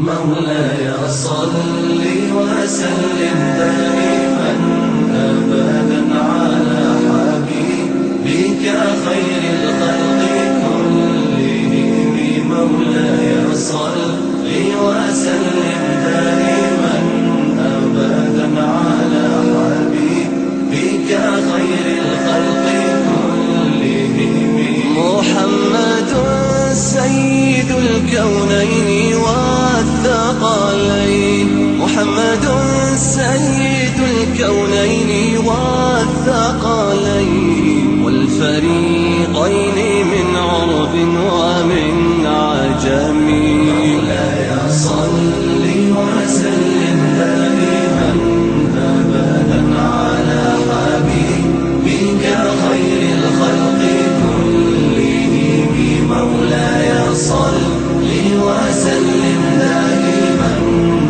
مولاي صل وسلم دائما أبدا على حبيبك خير الخلق كلهم. مولاي صل وسلم دائما أبدا على حبيبك خير الخلق كلهم. محمد سيد الكونين والثقلين، محمد سيد الكونين والثقلين والفريقين من عرب ومن عجم. مولاي صل وسلم دائما أبدا على حبيبك خير الخلق كلهم. مولاي صل وسلم دائما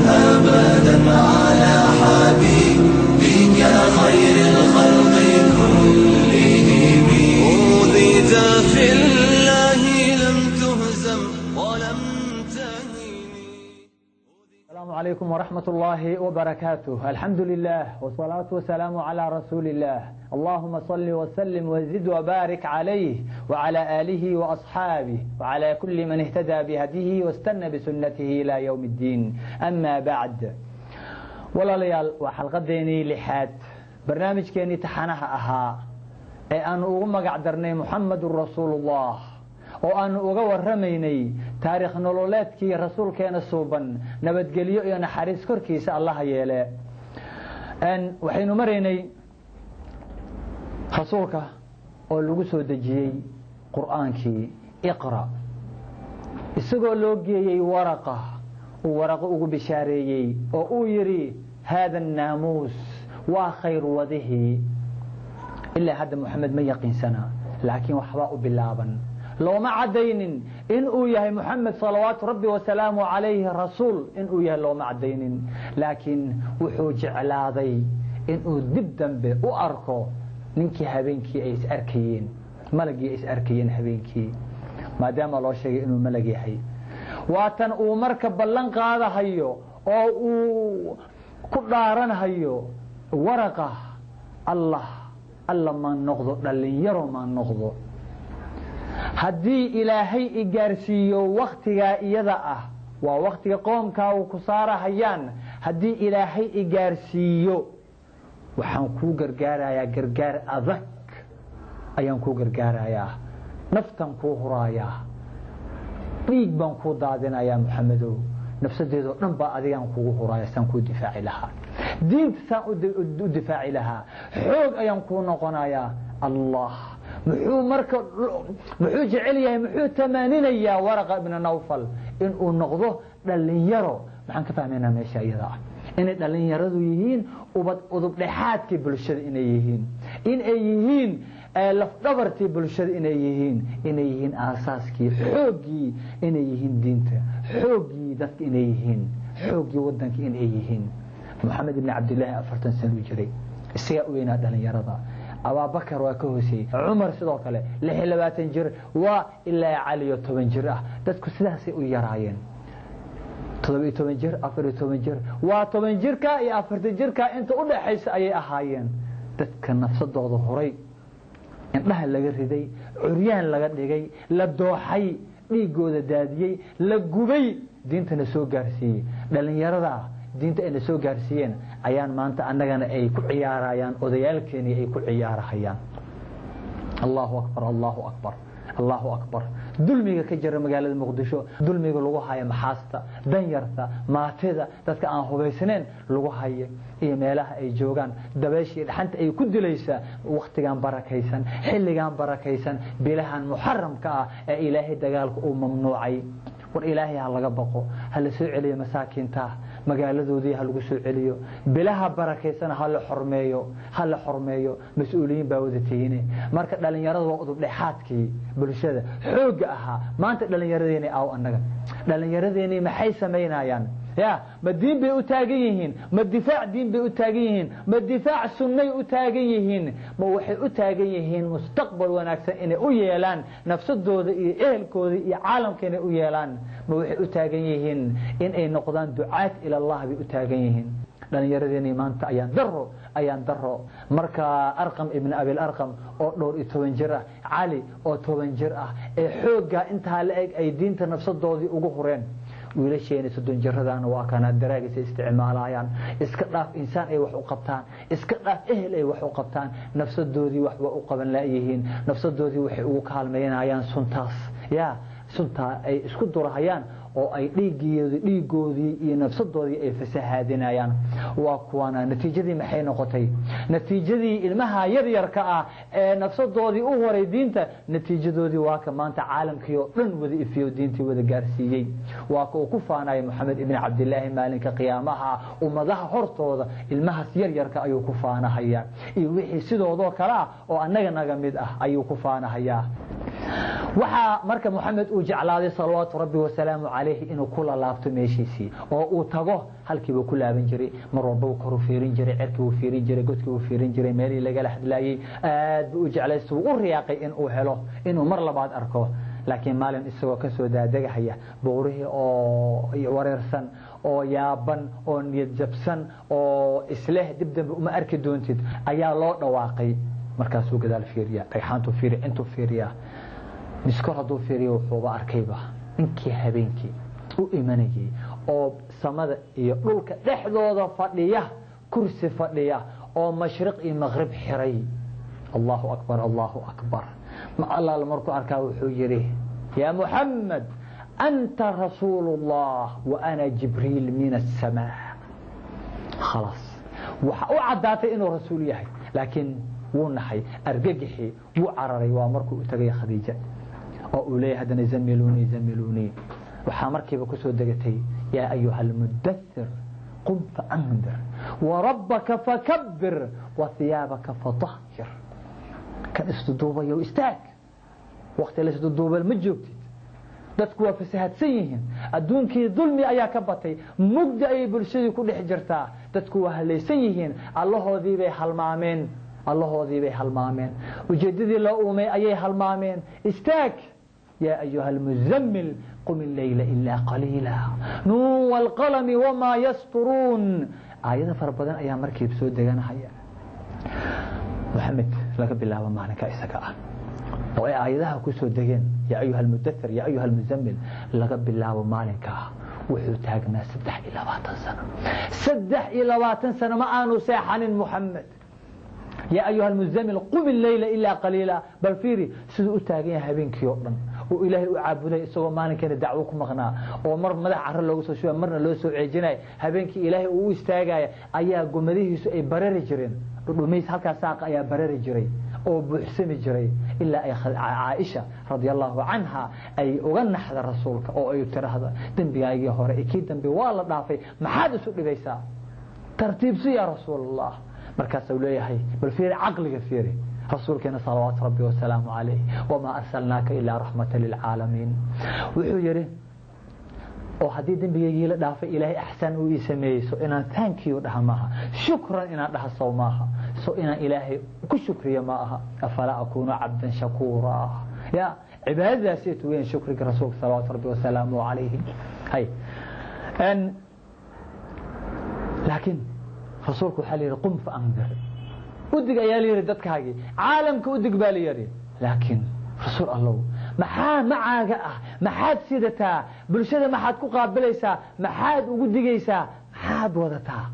أبدا على حبيبك خير الخلق كلهم. أوذيت في الله لم تهزم ولم تهن. السلام عليكم ورحمة الله وبركاته. الحمد لله والصلاة والسلام على رسول الله. اللهم صل وسلم وزد وبارك عليه وعلى آله وأصحابه وعلى كل من اهتدى بهديه واستنى بسنته إلى يوم الدين. أما بعد، walaalyaal waa xalqadeennii lixaad barnaamijkeennii taxanaha ahaa ee aanu ugu magac darnay muxamedun rasuulullah, oo aanu uga warramaynay taariikh nololeedkii rasuulkeena suuban, nabadgelyo iyo naxariis korkiisa allaha yeele. waxaynu maraynay rasuulka oo lagu soo dejiyey qur'aankii iqra, isagoo loo geeyey waraqa uu waraqo ugu bishaareeyey oo uu yidhi haada annaamuus waa khayr wadihi. ilaa hadda moxamed ma yaqiinsana, laakiin waxbaa u bilaaban. looma cadaynin inuu yahay moxamed salawaatu rabbi wasalaamu calayhi rasuul, inuu yahay looma cadaynin, laakiin wuxuu jeclaaday inuu dib dambe u arko ninkii habeenkii ay is arkayeen, malagii ay is arkayeen habeenkii, maadaama loo sheegay inuu malag yahay. waatan uu marka ballan qaadahayo oo uu ku dhaaranhayo waraqa allah maan noqdo, dhalinyaro maan noqdo. haddii ilaahay i gaarsiiyo waktigaa iyada ah, waa waktiga qoomkaa uu ku saarahayaan, haddii ilaahay i gaarsiiyo waxaan kuu gargaarayaa gargaar adag ayaan kuu gargaarayaa, naftan kuu huraayaa, dhiig baan kuu daadinayaa moxamedow, nafsadeedoo dhan baa adigaan kugu huraaya, saan kuu difaaci lahaa, diinta saan u difaaci lahaa, xoog ayaan kuu noqonayaa. allah muxuu jecel yahay, muxuu tamaaninayaa waraqa ibna nawfal inuu noqdo dhalinyaro. maxaan ka fahmaynaa meesha iyada ah inay dhalinyaradu yihiin udubdhexaadkii bulshada, inay yihiin yihiin lafdhabartii bulshada, inay yihiin aasaaskii, xooggii, inay yihiin diinta, xooggii dadka, inay yihiin xooggii wadanka, inay yihiin. moxamed ibni cabdillaahi 40 sano jiray, isagaa u weynaa dhalinyarada. abaabakar waa ka hooseeyey, cumar sidoo kale 26 jir, waa ilaa cali 10 jir ah. dadku sidaasay u yaraayeen, 17 jir, 14 jir, waa 10 jirka iyo 40 jirka inta u dhaxaysa ayay ahaayeen. dadka nafsadooda horay, indhaha laga riday, curyaan laga dhigay, la dooxay, dhiigooda daadiyey, la gubay, diintana soo gaarsiiyey. dhalinyarada diinta ayna soo gaarsiiyeen ayaan maanta annagana ay ku ciyaarayaan, odayaalkeeni ay ku ciyaarahayaan. allahu akbar, allahu akbar, allahu akbar. dulmiga ka jira magaalada muqdisho, dulmiga lagu haya maxaasta, danyarta, maatida, dadka aan hubaysnayn lagu haya, iyo meelaha ay joogaan, dabeeshii dhaxanta ay ku dilaysaa. waktigan barakaysan, xilligan barakaysan, bilahan muxaramka ah ee ilaahay dagaalka uu mamnuucay. war ilaahay ha laga baqo, ha la soo celiyo masaakiinta, magaaladoodii ha lagu soo celiyo, bilaha barakaysan ha la xormeeyo. mas-uuliyiin baa wada tihiine. marka dhalinyarada waa udub dhexaadkii bulshada, xooga ahaa. maanta dhalinyaradeenii aw annaga, dhalinyaradeenii maxay samaynayaan? يا ما الدين بيؤتاجيهن ما الدفاع دين بيؤتاجيهن ما الدفاع سنة يؤتاجيهن ما وحي أتاجيهن مستقبل وناكسن إن أيلان نفس الدود إهل كودي عالم كان أيلان ما وحي أتاجيهن إن أي نقدان دعاة إلى الله بأتاجيهن لأن يردني ما أنت أيان درو مركا أرقم ابن أبي الأرقم أو نور توينجرة علي أو توينجرة حوجا أنت هلاك أي دين تنفس الدود وجهرين wiilasheena soddon jiradana waa kana daraagiisa isticmaalayaan iska dhaaf insaan ay wax u qabtaan iska dhaaf ehel ay wax u qabtaan nafsadoodii wax u qaban laayihiin nafsadoodii waxay ugu kaalmeynayaan suntaas sunta ay isku durahayaan oo ay dhiigoodii iyo nafsadoodii ay fasahaadinayaan waa kuwana natiijadii maxay noqotay natiijadii ilmaha yaryarka ah ee nafsadoodii u horay diinta natiijadoodii waa ka maanta caalamkii oo dhan wada ifiyo diintii wada gaarsiiyay waa ka ku faanay Muhammad ibn Abdullah maalinka qiyaamaha ummadaha hortooda ilmahaas yaryarka ayuu ku faanahayaa iyo wixii sidoo kale oo anaga naga mid ah ayuu ku faanahayaa waxa marka Muhammad uu jeclaaday salawaatu rabbi wa salaamu alayhi inuu kula laabto meeshiisii oo uu tago halkiiba ku laaban jiray mar walba uu kor u fiirin jiray cirkii uu fiirin jiray godkii uu fiirin jiray meelii laga hadlaayay aad buu jeclaystay uu riyaaqay in uu helo inuu mar labaad arko laakiin maalin isagoo ka soo daadagaya boorihii oo wareersan oo yaaban oo niyad jabsan oo isleh dibdib uma arki doontid ayaa loo dhawaaqay markaas uu gadaal fiiriya dhagxaantu fiiriya intuu fiiriya miskor haduu fiiriyo wuxuu arkayba inkii habeenkii u imanayay oo samada iyo dhulka dhexdooda fadhiya kursi fadhiya oo mashriq iyo maghrib xiray Allahu akbar ma Allah markuu arkaa wuxuu yiri ya Muhammad anta rasulullah wa ana jibril min as-samaa خلاص waxa uu cadaatay inuu rasuul yahay laakiin wuu naxay argagixi wuu cararay waa markuu u tagay Khadiija oo uu leeyahay hadana zamiluni waxa markiiba ku soo degatay ya ayuha al-mudaththir qum fa'andir wa rabbaka fakabbir wa thiyabaka fatahhir kan isduuba iyo istaag waqti la isduuba ma joogtid dadku waa fasahaadsan yihiin adduunkii dulmi ayaa ka batay mugdi ay bulshadu ku dhex jirtaa dadku waa halaysan yihiin allahoodii bay halmaameen ujeedadii la uumay ayay halmaameen istaag يا أيها المزمل قم الليل إلا قليلا نون والقلم وما يسطرون آيات فربنا أيام مركب سود دجانا حيا محمد لك بالله وما أنا كائسك وآياتها كسود دجان يا أيها المدثر يا أيها المزمل لك بالله وما أنا وحوتاجنا 3 إلى 4 سنة 3 إلى 4 سنة ما أنا ساحن محمد يا أيها المزمل قم الليل إلا قليلا بل فيري سيدو تاغين هبينك يوردن oo ilaahay u caabuday isagoo maalinkeena dacwo ku maqnaa oo mar madax carro loogu soo shubay marna loo soo ceejinay habeenkii ilaahay uu istaagay ayaa gomadihiisu ay barari jireen dhumeys halka saaq ayaa barari jiray oo buuxsami jiray ilaa ay Aisha radiyallahu anha ay uga naxda rasuulka oo ay tiraahdo dambigaagii hore ikii dambi waa la dhaafay maxaad isu dhigaysaa tartiibsi ya rasuulullah markaas uu leeyahay bal fiiri aqliga fiiri رسولك صلوات ربي وسلامه عليه وما أرسلناك إلا رحمة للعالمين وحجره oo hadii dambigeeyii la dhaafay ilaahay ahsan uu sameeyso inaan thank you dhahmaha shukran inaan dhaha sawmaha soo inaan ilaahay ku shukriyo ma aha afala akunu abdan shakura ya ibadadaasi weyn shukriga rasuulka sallallahu alayhi wa sallam alayhi hay ان لكن rasuulku waxa leeyahay qum fa anzir udig ayaa leeyahay dadkaagi caalamka udig baa leeyahay laakiin rasuul allah maxaa macaaga ah maxaad sidataa bulshada maxaad ku qaabilaysaa maxaad ugu digaysaa maxaad wadataa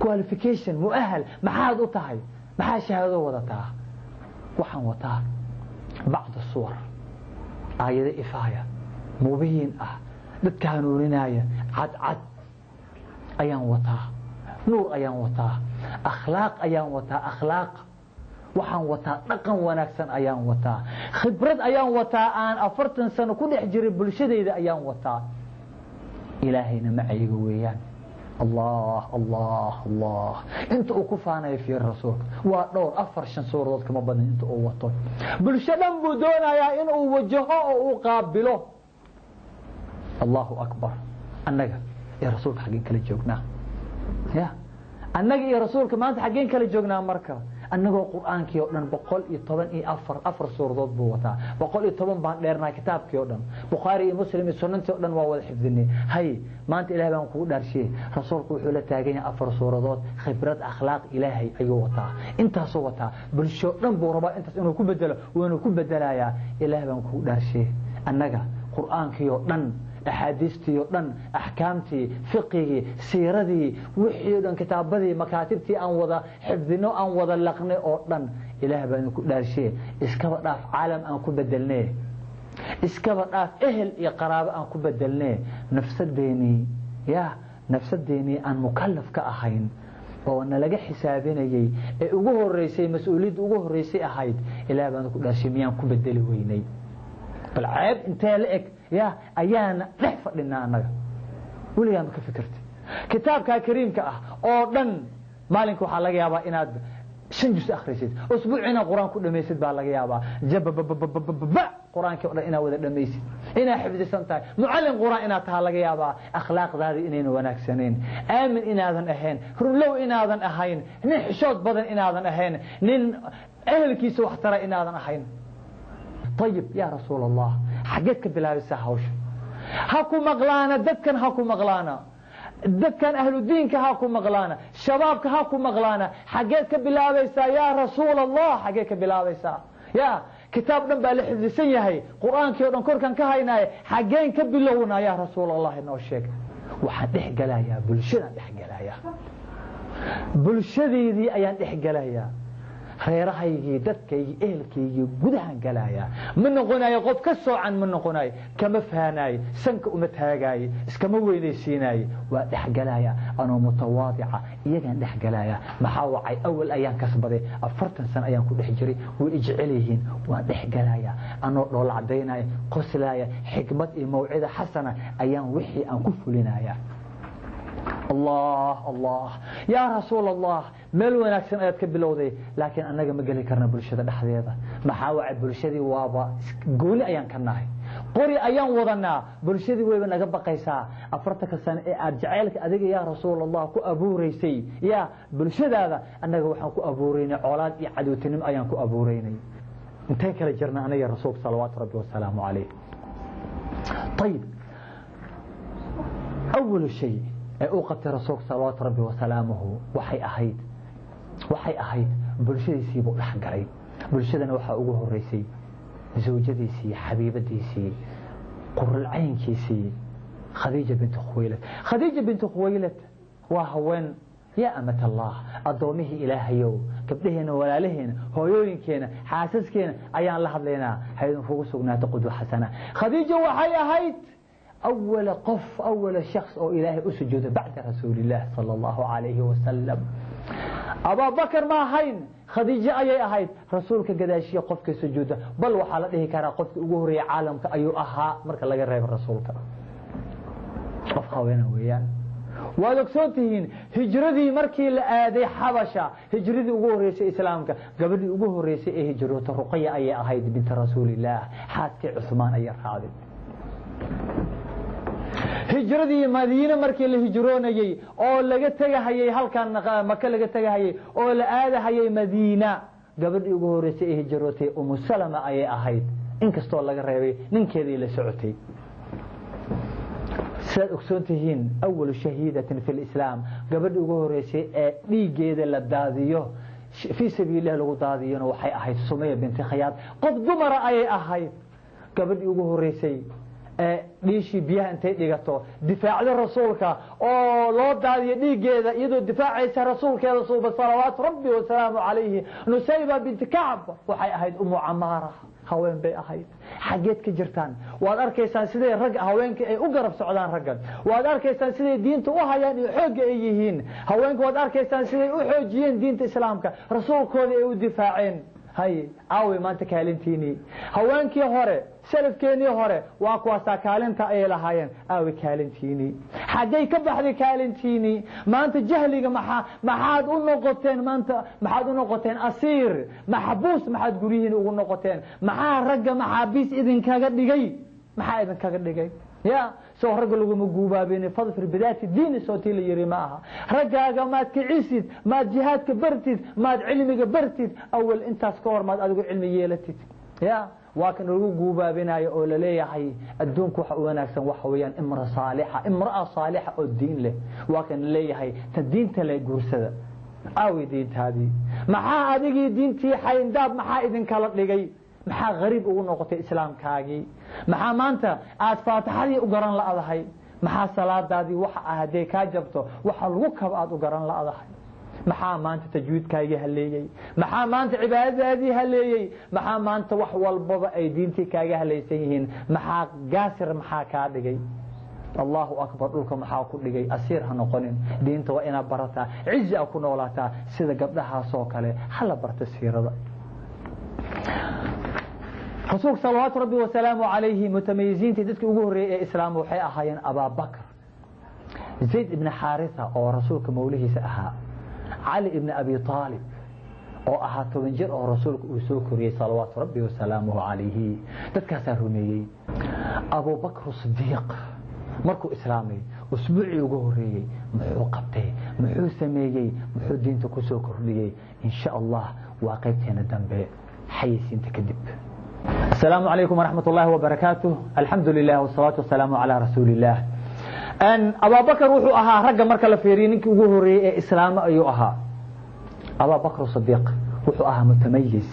qualification muahal maxaad u tahay maxaa shahaado wadataa waxaan wataa بعض الصور آيات إفاية مبين dadka hanuuninaya cad ayaan wataa nuur ayaan wataa akhlaaq ayaan wataa akhlaaq waxaan wataa dhaqan wanaagsan ayaan wataa khibrad ayaan wataa aan 40 sano ku dhex jiray bulshadayda ayaan wataa ilaahayna macayga weeyaan الله الله الله انت وكفانا في الرسول ودور افرشن سورود كما بدن انت او وطو بلشدن بدونا يا ان او وجهه او قابله الله اكبر انك يا رسولك حقين كلا جوجنا يا annaga iyo rasuulka maanta xageen kala joognaa marka annagoo quraanka oo dhan 114 suuradood buu wataa 110 baan dheernaa kitaabkii oo dhan bukhari iyo muslim iyo sunnantii oo dhan waa wada xifdinay hay maanta ilaahay baan kugu dhaarshay rasuulku wuxuu la taagan yahay 4 suuradood khibrad akhlaaq ilaahay ayuu wataa intaas oo wataa bulsho dhan buu rabaa intaas inuu ku bedelo waanu ku bedelayaa ilaahay baan kugu dhaarshay annaga quraanka oo dhan أحاديثتي ودن أحكامتي فقهي سيرتي وحي ودن كتابتي مكاتبتي أن وضع حفظنا أن وضع لقنا ودن إله بأن يكون دار شيء إسكبر ناف عالم أن كون بدلناه إسكبر ناف أهل يقراب أن كون بدلناه نفس الديني نفس الديني أن مكلف كأخين وأن لقى حسابين يجي أجوه الرئيسي مسؤولية أجوه الرئيسي أحد إله بأن يكون دار شيء ميان كون بدلي ويني بالعيب أنت لك يا أيانا نحفظ لنا أنا ولي أنا كفكرت كتابك كريم كأه أردن مالك وحلاق يا با إناد شنجس أخريسيد أسبوعنا قرآن كل ميسيد بالله يا با جب قرآن كأه إنا وذا ميسيد إنا حفظ سنتاي معلم قرآن إنا تهلاق يا با أخلاق ذي إنين وناك سنين آمن إنا ذن أهين رلو إنا ذن أهين نحشود بدن إنا ذن أهين نين أهل كيسو احترى إنا ذن أهين طيب يا رسول الله حقيتك بلا بسهوش هاكو مغلانا دكن هاكو مغلانا دكن أهل الدين كهاكو مغلانا شباب كهاكو مغلانا حقيتك بلا بسا يا رسول الله حقيتك بلا بسا يا كتاب نبأ لحظ سنية هي قرآن كيودن كوركن كهيناي حقين كبلونا يا رسول الله إنه الشيك وحدح قلايا بلشنا دح قلايا بلشدي ذي أيان دح قلايا خيرهايجي ددكايجي اهلكايجي غدهان غلايا من نقوناي قف كسوعن من نقوناي كما فهاناي سنك uma taagay iskama weydeysiinay waa dhaxgalaya anoo mutawaadica iyagan dhaxgalaya maxaa wacay awal ayaan kasbaday 40 sano ayaan ku dhex jiray way ijcelihiin waa dhaxgalaya anoo dhool cadeynay qoslaaya xikmad iyo mawcida xasana ayaan wixii aan ku fulinaya الله يا رسول الله مال وناكسن آيات كبلودي لكن أنا ما قال كرنا برشة دحديدا محاوع برشة وابا قولي أيان كناهي قولي أيان وضنا برشة ويبنا قبل قيسا أفرتك السنة أرجعلك أديك يا رسول الله كو أبو ريسي يا برشة هذا أنا وحنا كو أبو ريني أولاد يعدو تنم أيان كو أبو ريني انتهي كلا جرنا أنا يا رسول صلوات ربي والسلام عليه طيب أول شيء أوقت رسول صلوات ربي وسلامه وحي أهيد بلشدي سيبو لحقري بلشدنا وحا أقوه الرئيسي زوجتي سي حبيبتي سي قر العين كيسي خديجة بنت خويلت وهوين يا أمة الله أضومه إلهيو كبدهنا ولا لهن هويوين كينا حاسس كينا أيان لحظ لنا هيدن فوق سقنا تقدوا حسنا خديجة وحي أهيد أول شخص أو إلهي أسجد بعد رسول الله صلى الله عليه وسلم أبا بكر ما هين خديجة أي أهيد رسولك قداشي قفك سجوده بل وحالته كان قفك أقوري عالمك أيو أها مرك الله قريب رسولك قفها وين ويان ولكسوتهين هجردي مركي لآدي حبشة هجردي أقوري سي إسلامك قبل أقوري سي هجروت رقية أي أهيد بنت رسول الله حاتك عثمان أي رحاضي هجردي مدينة مركي لهجرونيي أو لقى تجاهي هل كان مكان لقى تجاهي أو لآده هي مدينة قبل يقول رسي هجروتي سلمة أي أهيد إنك استول لقى ريبي ننكذي لسعتي سأكسونتهين أول شهيدة في الإسلام قبل يقول رسي ليجيد للداديو في سبيل الله لغداديون وحي أهيد سمية بنت خياط قف دمر أي أهيد قبل يقول رسي ليشي بيها انتي ديغتو دفاع للرسولك او لو دادي ديغيدا يدو دفاع عيسى رسولك يا رسول صلوات ربي وسلامه عليه نسيبة بنت كعب وحي اهيد ام عماره هوين بي اهيد حاجات كجرتان واد اركيسان سيده رج هوينك اي او غرب سودان رجل واد اركيسان سيده دينته او هيان xoog ay yihiin haweenku wad arkaysaan siday u xoojiyeen diinta islaamka rasuulkooda ay u difaaceen hay aawi maanta kaalintiini haweenkii hore salafkeeni hore waa kuwaasa kaalinta ay lahaayeen aawi kaalintiini xagay ka baxday kaalintiini maanta jahliga maxaad u noqoteen maanta maxaad u noqoteen asiir maxbuus maxaad gurihiin ugu noqoteen maxaa ragga maxaabiis idin kaga dhigay يا soo rag lagu maguubaabeen fadfir bidaati diin soo tii la yiri maaha ragaaga maad kicisid maad jihaadka bartid maad cilmiga bartid awal intaas ka hor maad adigu cilmi yeelatid ya waa kan lagu guubaabinayo oo la leeyahay adduunku waxa wanaagsan waxa weeyaan imraa saaliha oo diin leh waa kan leeyahay ta diinta leh guursada aawi diintaadii maxaa adigii diintii xayndaab maxaa idin kala dhigay maxaa qariib ugu noqotay islaamkaagii maxaa maanta aad faatixadii u garan la'adahay maxaa salaadaadii waxa ahaday ka jabto waxa lagu kab aad u garan la'adahay maxaa maanta tajwiidkaaga haleeyay maxaa maanta cibaadadaadii haleeyay maxaa maanta wax walbaba ay diintii kaaga halaysan yihiin maxaa gaasir maxaa ka dhigay Allahu akbar dhulka maxaa ku dhigay asiir ha noqonin diinta waa ina barataa cizi ku noolaataa sida gabdhaha soo kale hala barta siirada رسول صلوات ربي وسلامه عليه متميزين تدك ugu horeeyay islaam waxay ahaayeen Abu Bakr Zayd ibn Haritha oo rasuulka mawlihiisa ahaa Ali ibn Abi Talib oo ahaa 10 jir oo rasuulku uu soo koriyay صلوات ربي وسلامه عليه dadkaas rumeeyay Abu Bakr Siddiq markuu islaamay usbuuci ugu horeeyay muxuu qabtay muxuu sameeyay muxuu diinta ku soo kordhiyay insha Allah waa qaybteena dambe xayisiinta kadib السلام عليكم ورحمة الله وبركاته الحمد لله والصلاة والسلام على رسول الله أن أبا بكر وحو أها رقم مركا لفيرينك وهوري إسلام أيو أها أبا بكر الصديق وحو أها متميز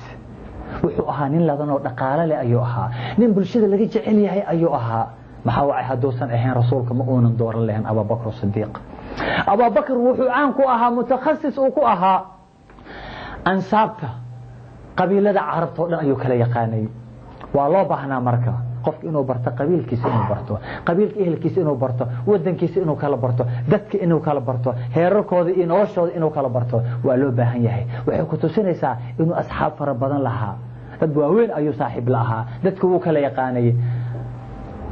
وحو أها نين لذنو دقالة لأيو أها نين بلشد اللي جعلي هي أيو أها محاوعي هدوسا أهين رسولك مؤونا دور لهم أبا بكر الصديق أبا بكر وحو عنكو أها متخصص وكو أها أنسابته qabiilada carabta oo dhan ayuu kala yaqaanay waa loo baahnaa marka qofka inuu barto qabiilkiisa inuu barto qabiilka ehelkiisa inuu barto wadankiisa inuu kala barto dadka inuu kala barto heerarkooda iyo noloshooda inuu kala barto waa loo baahan yahay waxay ku tusinaysaa inuu asxaab fara badan lahaa dad waaweyn ayuu saaxiib lahaa dadka uu kala yaqaanay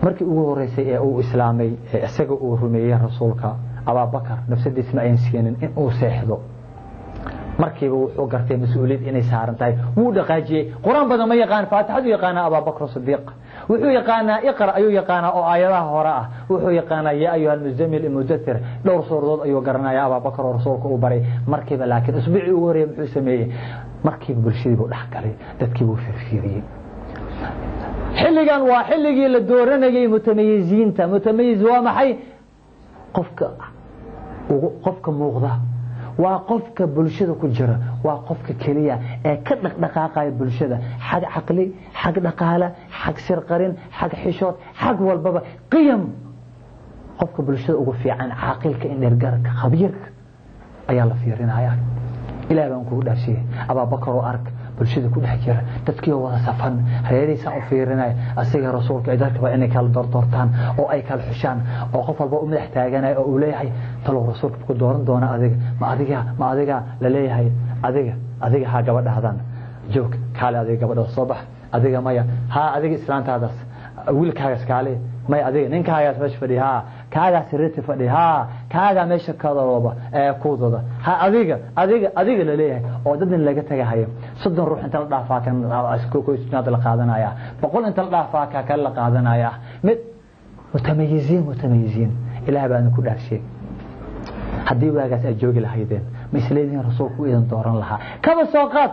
markii ugu horeysay ee uu islaamay isaga uu rumeeyay rasuulka Abu Bakr nafsadiisa ma aysan siinin in uu seexdo markiiba wuxuu gartay mas'uuliyad inay saaran tahay wuu dhaqaajiyay quraan badan ma yaqaan faatixadu yaqaan Abu Bakr Siddiq wuxuu yaqaanaa iqra ayuu yaqaanaa oo aayadaha hore ah wuxuu yaqaanaa ya ayyuhal muzammil mudaththir dhowr suuradood ayuu garanaya Abu Bakr oo rasuulku uu baray markiiba laakiin usbuuci ugu horeeyay muxuu sameeyay markiiba bulshadii uu dhaxgalay dadkii uu firfiriyay xilligan waa xilligii la dooranayay mutamayiziinta mutamayiz waa maxay qofka muuqda waa qofka bulshada ku jira waa qofka kaliya ee ka dhaqdhaqaaqay bulshada xag aqli xag dhaqaale xag sirqarin xag xishood xag walbaba qiyam qofka bulshada ugu fiican aqilka in dhergarka khabiirka ayaa la fiirinaya ilaahay baan ku dhaashay Abu Bakr oo ark bulshada ku dhex jira dadkii wada safan reeriisa u fiirinay asiga rasuulka ay dadka inay kala doortaan oo ay kala xushaan oo qof walba u madax taaganay oo uu leeyahay talo rasuulka ku dooran doona ma adiga la leeyahay adiga ha gabadhadan joog kaale adiga gabadha soo bax adiga maya ha adiga islaantaadaas wiilkaaga kaale may adiga ninkaagaas meesha fadhiya kaaga sirrita fadhiya kaaga meesha ka dalooba kuudada ha adiga la leeyahay oo dadin laga tagahayo 30 ruux inta la dhaafaa kan isku isnaad la qaadanaya 100 inta la dhaafaa ka kala qaadanaya mid mutamayiziin ilaahay baan ku dhaashay hadii waagaas ay joogi lahaydeen misleedin rasuulku idan dooran lahaa kaba soo qaad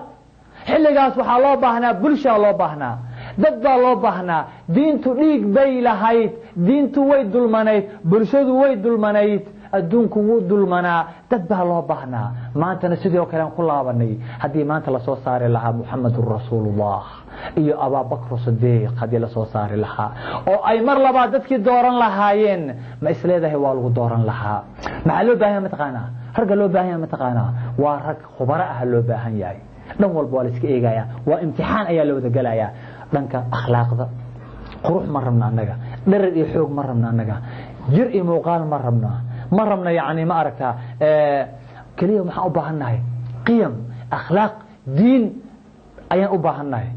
xilligaas waxa loo baahnaa bulsho loo baahnaa dad baa loo baahnaa diintu dhiig bay lahayd diintu way dulmanayd bulshadu way dulmanayd adduunku wuu dulmanaa dad baa loo baahnaa maantana sidoo kale aan ku laabanay hadii maanta la soo saari lahaa Muhammadur Rasuulullah iyo Abu Bakr Siddiq hadii la soo saari lahaa oo ay mar labaad dadkii dooran lahaayeen ma isleedahay waa lagu dooran lahaa maxaa loo baahan mataqaanaa harga loo baahan mataqaanaa waa rag khubaro ah loo baahan yahay dhan walba waa la iska eegaya waa imtixaan ayaa la wada galaya dhanka akhlaaqda qurux ma rabna anaga dherer iyo xoog ma rabna anaga jir iyo muuqaal ma rabna yaani ma aragtaa kaliya maxaa u baahanahay qiyam akhlaaq diin ayaan u baahanahay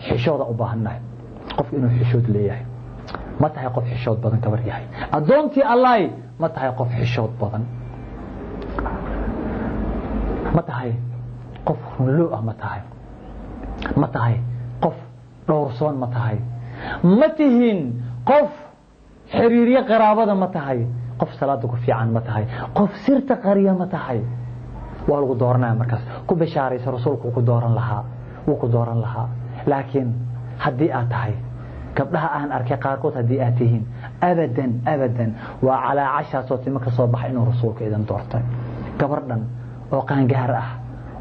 xishooda u baahanahay qof inuu xishood leeyahay ma tahay qof xishood badan kabar yahay adoontii Allah ma tahay qof xishood badan ma tahay qof runloo ah ma tahay qof dhowrsoon ma tahay ma tihiin qof xiriiriye qaraabada ma tahay qof salaada ku fiican ma tahay qof sirta qariya ma tahay waa lagu dooranaa markaas ku bishaaraysa rasuulku ku dooran lahaa laakiin haddii aad tahay gabdhaha aan arkay qaarkood haddii aad tihiin abadan waa calaa cashaasoo timo ka soo baxa inuu rasuulka idin doortay gabar dhan oo qaangaar ah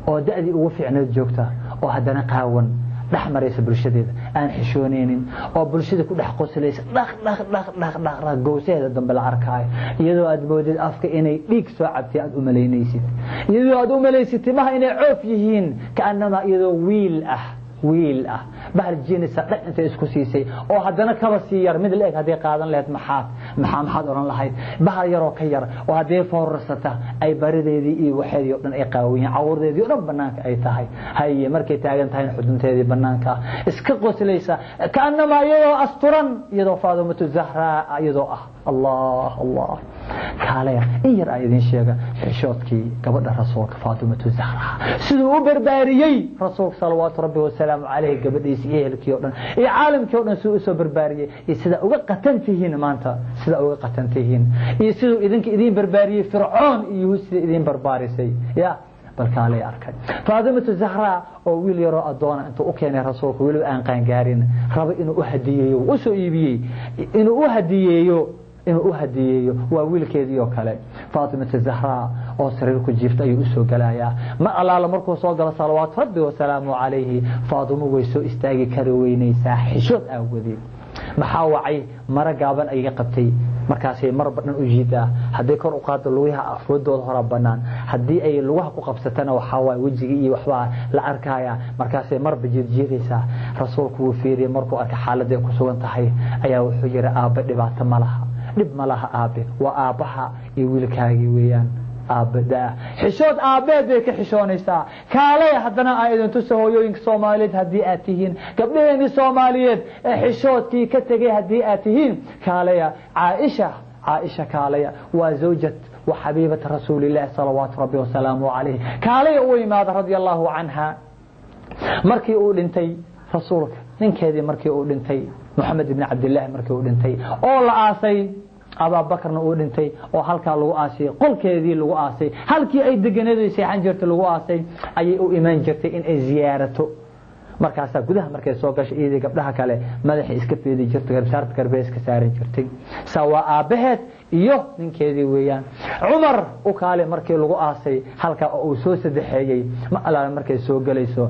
oo da'dii ugu fiicneed joogta oo haddana qaawan dhex maraysa bulshadeeda aan xishoonaynin oo bulshada ku dhex qoslaysa dhaq gowsaheeda dambe la arkaayo iyadoo aad moodid afka inay dhiig soo cabtay aad u malaynaysid iyadoo aad u malaysid timaha inay coof yihiin kaanama iyadoo wiil ah bahal jiinisa dhaq intay isku siisay oo haddana kaba sii yar mid leeg hadii qaadan lahayd maxaad oran lahayd bahal yaroo ka yar oo hadii foorarsata ay barideedii iyo waxeedii oo dhan ay qaawiyeen cawrdeedii oo dhan banaanka ay tahay haye markay taagan tahay xudunteedii banaanka iska qoslaysa kaanama iyadoo asturan iyadoo Faadimatu Zahra iyadoo Allah kaalaya in yar ay idin sheega xishoodkii gabadha rasuulka Faadimatu Zahra sidoo u barbaariyay rasuulka sallallahu alayhi wa sallam alayhi gabadhiisa ehelkii oo dhan ee caalamkii oo dhan soo barbaariyay sida uga qatantihiin maanta iyo sidoo idin barbaariyay Fircoon iyo sida idin barbaarisay ya balkaalay arkay Faadimatu Zahra oo wiil yar oo adoona inta u keenay rasuulku wiil aan qaan gaarin rabo inuu u hadiyeeyo oo soo iibiyay inuu u hadiyeeyo waa wiilkeedii oo kale Faadimatu Zahra oo sariir ku jiifta ayuu soo galayaa ma alaala markuu soo galo salawaatu rabbi wa salaamu alayhi Faadimo way soo istaagi kari weynaysaa xishood awgeed maxaa wacay mara gaaban ay qabtay markaasay mar badan u jiidaa haddii kor u qaado lugaha afkoodooda hore banaan haddii ay lugaha ku qabsatana waxa way wajiga iyo waxba la arkaya markaasay marba jiirjiiraysaa rasuulku uu fiiriyay markuu arkay xaaladda ay ku sugan tahay ayaa wuxuu yiri aaba dhibaato ma laha aabe waa aabaha iyo wiilkaagii weeyaan aabada xishood aabeed ay ka xishoonaysaa kaalay haddana ay idin tuso hooyooyinka Soomaaliyeed haddii aad tihiin gabdhaheena Soomaaliyeed ee xishoodkii ka tagay haddii aad tihiin kaalaya Aisha kaalaya waa zawjad wa xabiibat rasuulillah sallallahu rabbi wa salaamu alayhi kaalaya oo imaada radiyallahu anha markii uu dhintay rasuulka ninkeedii markii uu dhintay Muhammad ibn Abdullah markii uu dhintay oo la aasay Abu Bakrna uu dhintay oo halka lagu aasay qolkeedii lagu aasay halkii ay deganeeday seexan jirtay lagu aasay ayay u iman jirtay in ay ziyaarato markaas gudaha markay soo gashay iyadii gabdhaha kale madaxii iska fiidi jirtay garbaarta garbeeska saaran jirtay sawa aabaheed iyo ninkeedii weeyaan Umar u kaale markii lagu aasay halka uu soo sadeexeeyay ma alaala markay soo galayso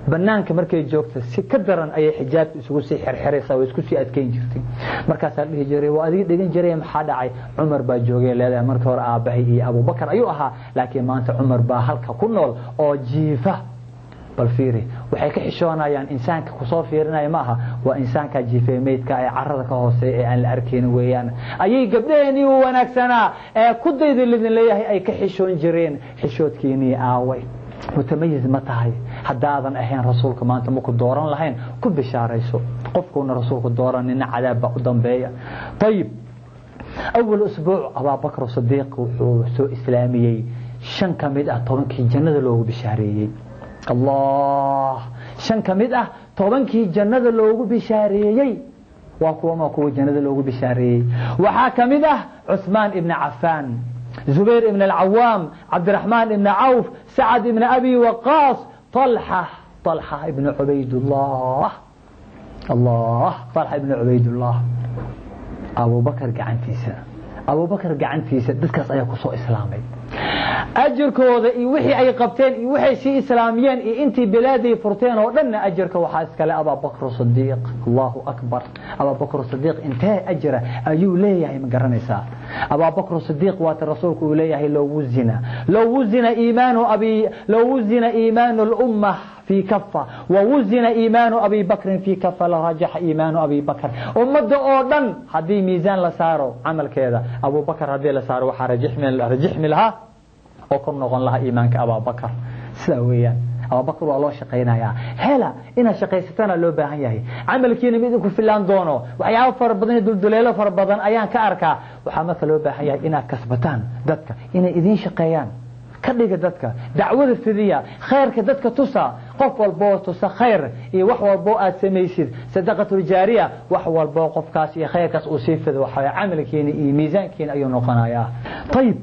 banaanka markay joogto si ka daran ay xijaab isugu sii xirxiraysaa oo isku sii adkeyn jirtay markaas ay dhihi jiray waa adiga dhigan jiray maxaa dhacay Umar baa joogay leedahay markii hore aabahay iyo Abu Bakar ayuu ahaa laakiin maanta Umar baa halka ku nool oo jiifa bal fiiri waxay ka xishoonayaan insaanka ku soo fiirinaya maaha waa insaanka jiifay meedka ay carrada ka hooseeyo ee aan la arkin weeyaan ayay gabdheeni wanaagsanaa ee ku daydilin leeyahay ay ka xishoon jireen xishoodkiini aaway mutamayyiz ma tahay haddaadan ahayn rasuulka maanta ma ku dooran lahayn ku bishaarayso qofkuna rasuulku dooranina cadaab u dambeeya طيب أول أسبوع أبا بكر الصديق وسو إسلامي شن كميد طبنكي جنة لوغو بشاريي الله شن كميد طبنكي جنة لوغو بشاريي وكو ما كو جنة لوغو بشاريي وحا كميد عثمان ابن عفان زبير ابن العوام عبد الرحمن ابن عوف سعد ابن أبي وقاص طلحة ابن عبيد الله طلحة ابن عبيد الله أبو بكر قعنتيسا دكاس أيا كسو إسلامي أجركودا إي وحي أي قبتين إي وحي شي إسلاميين إي إنتي بلادي فرتين ودنا أجرك وحاسك لأبا بكر الصديق الله أكبر أبا بكر الصديق انتهى أجره أيو ليه مقرنسا أبا بكر الصديق وات الرسول ليه لو وزن إيمان الأمة في كفة ووزن إيمان أبي بكر في كفة لرجح إيمان أبي بكر ومد أوردن هذه ميزان لسارو عمل كذا أبو بكر هذه لسارو رجح ملها وكم نقول لها إيمانك أبا بكر سويا أبا بكر والله شقينا يا هلا إن شقيستنا لو باهيه عمل كيني ميدكم في لاندونو وحياة فربضن دليل فربضن أيان كأركا وحمك لو باهيه إن كسبتان دتك إن إذين شقيان كديك دتك دعوة الفدية خيرك دتك تسا qof walbo tusa khayr iyo wax walbo aad sameeysid sadaqatul jaariya wax walbo qofkaas iyo khayrkaas uu sii fido waxa amalkiina iyo miisaankiina ayuu noqonayaa طيب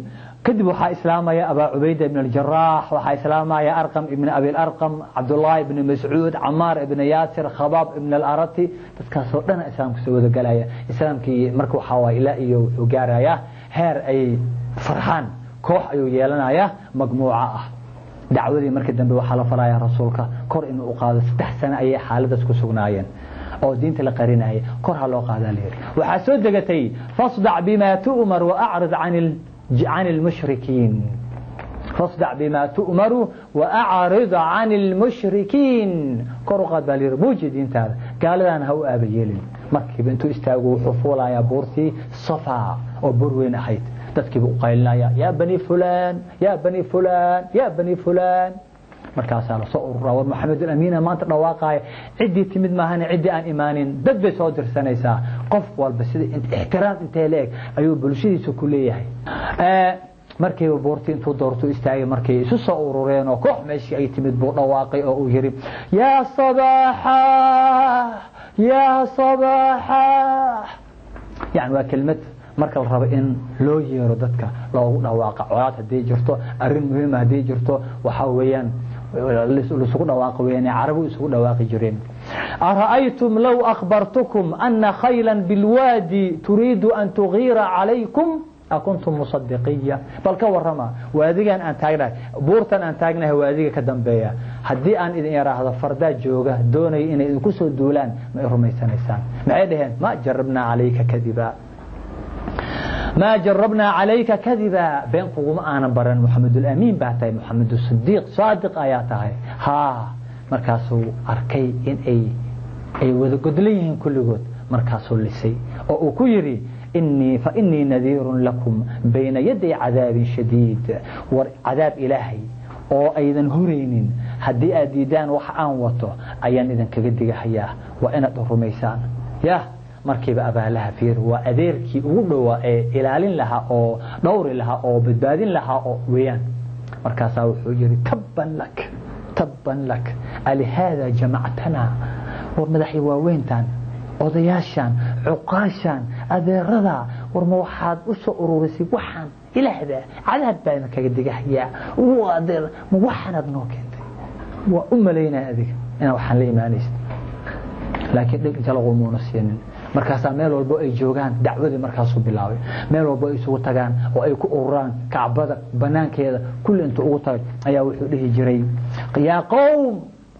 كدب وحا إسلامية أبا عبيدة بن الجراح وحا إسلامية أرقم ابن أبي الأرقم عبد الله بن مسعود عمار بن ياسر خباب بن الأرتي تذكر لنا إسلام كسود قلايا إسلام كي مركو حوا إلى إيو وقارايا هير أي فرحان كوح أيو يلنايا مجموعة دعوذي مركز دنبي وحالا فرايا رسولك كور إنه أقاد استحسن أي حالة سكسوغنايا أو دينت لقرينايا كورها لو قادا لير وحاسود دقتي فاصدع بما تؤمر وأعرض عن المشركين فاصدع بما تؤمر وأعرض عن المشركين كرقد بالير موجودين هذا قال أنا هو أبيل مركب أنتوا استاجوا حفولا يا بورتي صفا أو بروين أحيت تذكبوا قايلنا يا بني فلان يا بني فلان يا بني فلان markaas la soo urura Maxamed al-Amiin maanta dhawaaqay cidii timid maahan cidii aan imaanin dad bay soo dirsanaysaa qof walba sida ixtiraam intee leeg ayuu bulshadiisa ku leeyahay markii uu boortii intuu doorto istaagay markii isu soo urureen oo koox meeshii ay timid buu dhawaaqay oo uu yiri ya sabaha yani waa kelmad marka la rabo in loo yeero dadka loogu dhawaaqo codad hadii jirto arin muhiim hadii jirto waxa weeyaan لسوق دواق وين عربي سوق دواق جرين أرأيتم لو أخبرتكم أن خيلا بالوادي تريد أن تغير عليكم أكنتم مصدقية بل كورما وادي أن تاجنا بورتن أن تاجنا وادي كدنبيا هدي أن إذا يرى هذا فردا جوجا دوني إن كسر دولان ما يرمي سنسان معدهن ما جربنا عليك كذبا ما جربنا عليك كذبا بين قوم أنا برا محمد الأمين بعتي محمد الصديق صادق آياته ها مركاسو أركي إن أي وذ قدليهم كل قد مركاسو لسي أو كيري فإني نذير لكم بين يدي عذاب شديد وعذاب إلهي أو أيضا هرين هدي أديدان وحان وطو أيان إذن كقدق حياه وإن الرميسان يا markiiba abaalaha fiir waa adeerkii ugu dhawaa ee ilaalin laha oo dhowri laha oo badbaadin laha oo weeyaan markaas wuxuu yiri tabban lak ali hada jama'tana war madaxi waaweyntan odayaashan cuqaashan adeerada war ma waxaad u soo ururisay waxan ilaahda cadaab baan kaga digahaya oo adeer ma waxaad noo keentay waa u maleynaa adiga ina waxan la iimaanaysid laakiin dhig jalaqo muunasiin markaas meel walba ay joogan dacwada markaas uu bilaabay meel walba ay isugu tagaan oo ay ku ururaan kacbada banaankeeda kulli inta ugu tagay ayaa wuxuu dhihi jiray ya qawm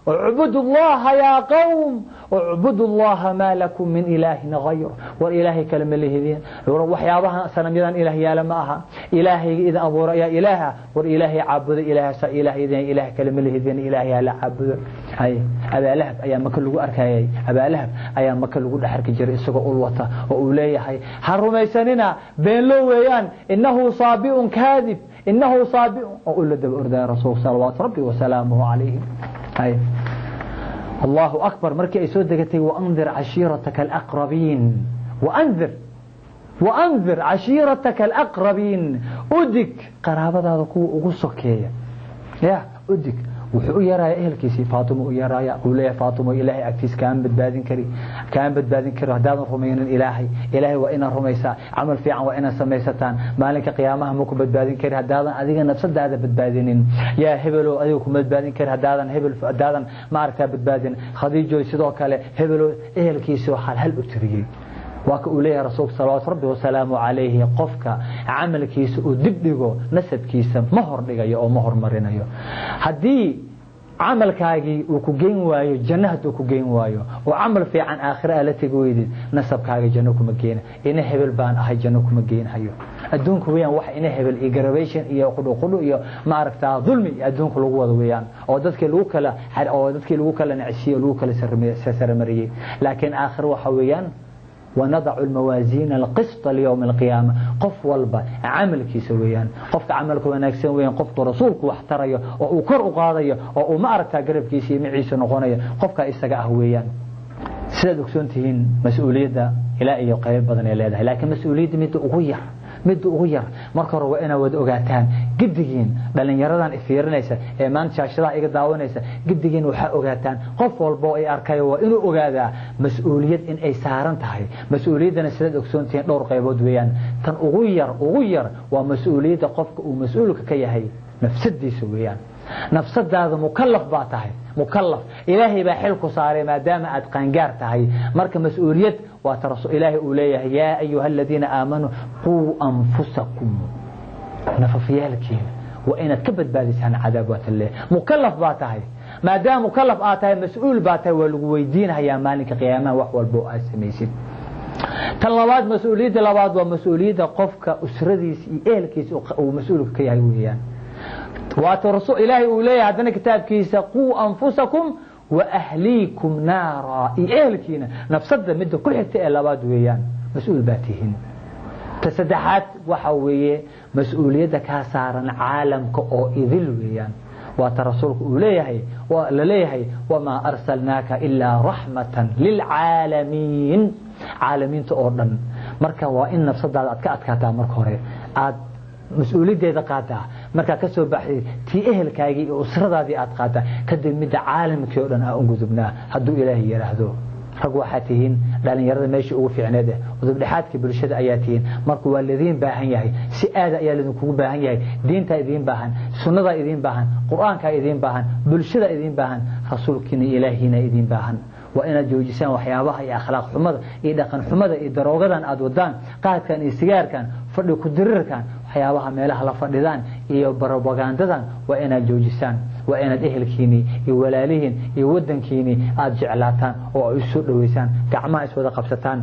اعبدوا الله يا قوم اعبدوا الله ما لكم من إله غير والإله كلمة لهذين وحيابها سنميدان إله يا لماها إلهي إذا أبو رأي إلها والإله عبد إله سإله إذا إله كلمة لهذين إله يا لعبد هاي أبا لهب أيام ما كله أركاي أبا لهب أيام ما كله حرك جري سوق أولوته وأوليه هاي حرميساننا بين لويان إنه صابئ كاذب إنه صابئ أقول له أرضى رسول صلوات ربي وسلامه عليه هاي الله أكبر مركي أيسود دقتي وأنذر عشيرتك الأقربين وأنذر عشيرتك الأقربين أدك قرابة هذا كو أغسكية يا أدك وحو يرايا إهلكيسي فاطمة يرايا أولياء فاطمة إلهي أكتيس كان بدبادين كري هداد رميين إلهي وإنا رميسا عمل في عن وإنا سميستان مالك قيامها مكو بدبادين كري هدادا أذيقا نفسد هذا بدبادين يا هبلو أذيكم بدبادين كري هدادا هبل فأدادا ماركا بدبادين خديجو يسيدوك على هبلو إهلكيسي وحال هل أكتريجي وكأوليه رسول صلوات ربي وسلامه عليه قفك عمل كيس ودبدغو نسب كيس مهر دغايو او مهر مرينايو hadii camalkaagi uu ku geyn waayo jannada ku geyn waayo oo camal fiican aakhira la tagoydid nasabkaaga janno kuma geena ina hebel baan ahay janno kuma geenayo adduunku weeyaan wax ina hebel aggravation iyo qudu iyo ma aragtaa dulmi adduunku lagu wada weeyaan oo dadkii lagu kala nacsiyo lagu kala sarmariyay laakiin aakhir waxa weeyaan ونضع الموازين القسط ليوم القيامة قف والبا عمل كيسويان قف عملك وناكسين وين قف رسولك واحتريه وكر قاضيه وما أردت قرب كيسي معيس نغنيه قفك إستقاه ويان سيدك سنتهين مسؤولية إلى أي قيب بدن إلى هذا لكن مسؤولية مد أغير marka hore waa ina wada ogaataan gidigiin dhalinyaradan ifiirinaysa ee maanta shaashadaha iga daawanaysa gidigiin waxa ogaataan qof walba ay arkayo waa inuu ogaadaa mas'uuliyad in ay saaran tahay mas'uuliyadana sida ogsoontiin dhowr qaybood weeyaan tan ugu yar waa mas'uuliyadda qofka uu mas'uulka ka yahay nafsadiisa weeyaan nafsadaada mukallaf baa tahay mukallaf ilaahay baa xil ku saaray maadaama aad qaangaar tahay marka mas'uuliyad waa tarasu ilaahay uu leeyahay yaa ayyuhalladina aamanu quu anfusakum nafafiyaalkiina waa inaad ka badbaadisaan cadaabata Allah mukallaf baa tahay maadaama mukallaf aad tahay mas'uul baa tahay waa lagu weydiinayaa maalinka qiyaamaha wax walba oo aad samaysid tan labaad mas'uuliyadda labaad waa mas'uuliyadda qofka usradiisa iyo ehelkiisa uu mas'uulka ka yahay weeyaan واترسو إلهي أوليه هذا كتاب كيسا قو أنفسكم وأهليكم نارا إهلكينا نفسد مدة كل حتى إلاباد ويان مسؤول باتهن تسدحات وحوية مسؤولية كاسارا عالم كأو إذل ويان واترسولك أوليه وما أرسلناك إلا رحمة للعالمين عالمين تأردن مركا وإن نفسد أتكاتا مركوري مسؤولية قاطع مركا كسو بحثي تي اهلكاغي اسرadaadii aad qaata kadib mid caalamka oo dhan aan gudubnaa haduu ilaahay yiraahdo rag waxa tihiin dhalinyarada meesha ugu fiicneed udub dhaxaadka bulshada ayaa tihiin marka waa ladin baahan yahay si aad ayaa ladin kugu baahan yahay diinta idin baahan sunnada idin baahan quraanka idin baahan bulshada idin baahan rasuulkiina ilaahina idin baahan وإن جوجسان وحيابها يا أخلاق حمد إذا كان حمد إذا روجدان أدودان قاعد كان إستجار كان فرد كدرر كان حيابها مالها لفردان إيه بروباغاندان وإن جوجسان وإن الأهل كيني يولالهن يودن كيني أجعلاتان وعسود ويسان كعما أسود قبستان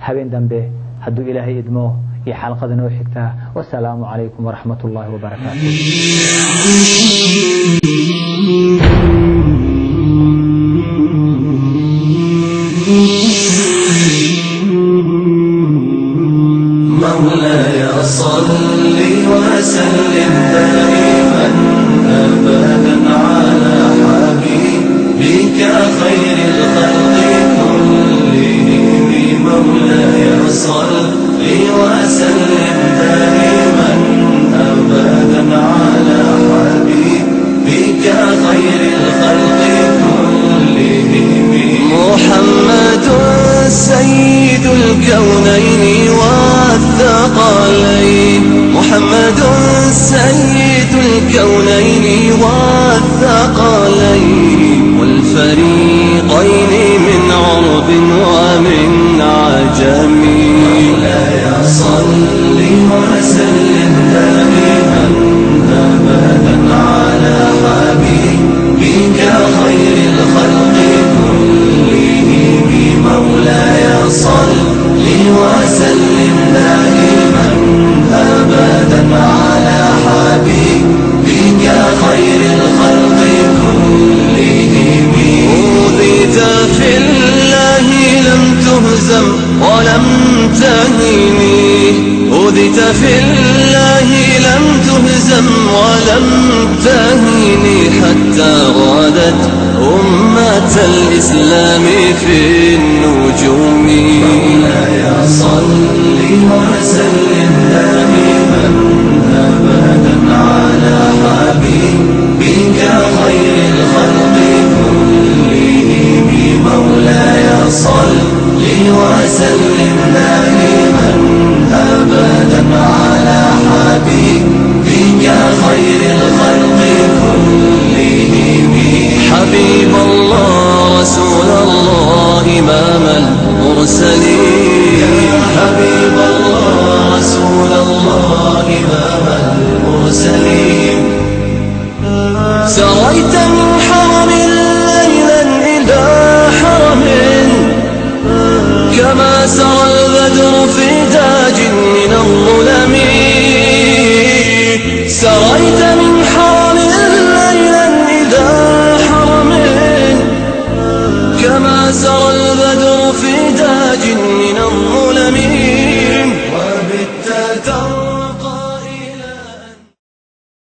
هبين دنبه هدو إلهي إدموه في حلقة نوحكتها والسلام عليكم ورحمة الله وبركاته مولاي صل وسلم دائما أبدا على حبيبك خير الخلق كلهم مولاي صل وسلم دائما أبدا على حبيبك خير الخلق كلهم محمد سيد الكونين والثقلين محمد سيد الكونين والثقلين والفريقين من عرب ومن عجم مولاي صل وسلم دائما أبدا على حبيبك خير الخلق كلهم مولاي صل وسلم دائما أبدا على حبيبك خير الخلق كلهم أوذيت في الله لم تهزم ولم تهني أوذيت في الله لم تهزم ولم تهني حتى غادت أمة الإسلام في النجوم مولاي صل وسلم دائما أبدا على حبيبك خير الخلق كلهم مولاي صل وسلم دائما أبدا على حبيبك خير الخلق كلهم حبيب الله رسول الله إمام المرسلين حبيب الله رسول الله إمام المرسلين سريت من حرم ليلا إلى حرم كما سرى البدر في